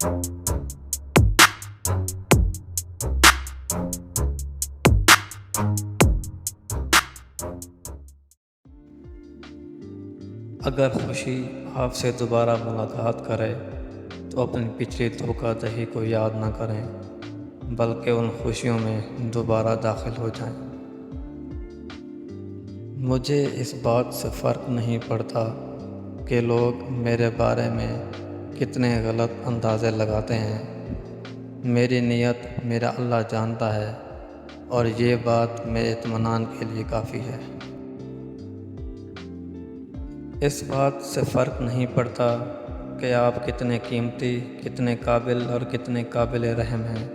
اگر خوشی آپ سے دوبارہ ملاقات کرے تو اپنی پچھلی دھوکہ دہی کو یاد نہ کریں، بلکہ ان خوشیوں میں دوبارہ داخل ہو جائیں۔ مجھے اس بات سے فرق نہیں پڑتا کہ لوگ میرے بارے میں کتنے غلط اندازے لگاتے ہیں۔ میری نیت میرا اللہ جانتا ہے، اور یہ بات میرے اطمینان کے لیے کافی ہے۔ اس بات سے فرق نہیں پڑتا کہ آپ کتنے قیمتی، کتنے قابل اور کتنے قابل رحم ہیں۔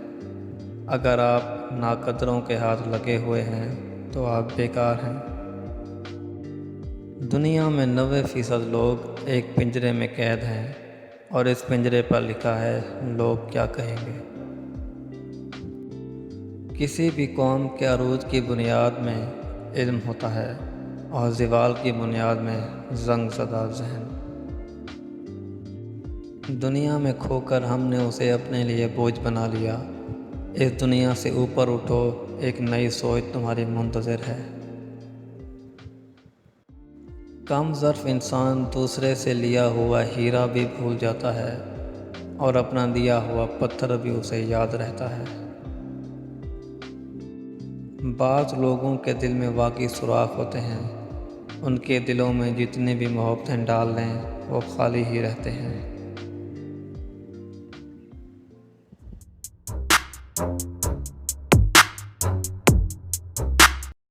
اگر آپ ناقدروں کے ہاتھ لگے ہوئے ہیں تو آپ بیکار ہیں۔ دنیا میں 90% لوگ ایک پنجرے میں قید ہیں، اور اس پنجرے پر لکھا ہے لوگ کیا کہیں گے۔ کسی بھی قوم کے عروج کی بنیاد میں علم ہوتا ہے، اور زوال کی بنیاد میں زنگ زدہ ذہن۔ دنیا میں کھو کر ہم نے اسے اپنے لیے بوجھ بنا لیا۔ اس دنیا سے اوپر اٹھو، ایک نئی سوچ تمہاری منتظر ہے۔ کم ظرف انسان دوسرے سے لیا ہوا ہیرا بھی بھول جاتا ہے، اور اپنا دیا ہوا پتھر بھی اسے یاد رہتا ہے۔ بعض لوگوں کے دل میں واقعی سوراخ ہوتے ہیں، ان کے دلوں میں جتنی بھی محبتیں ڈال لیں وہ خالی ہی رہتے ہیں۔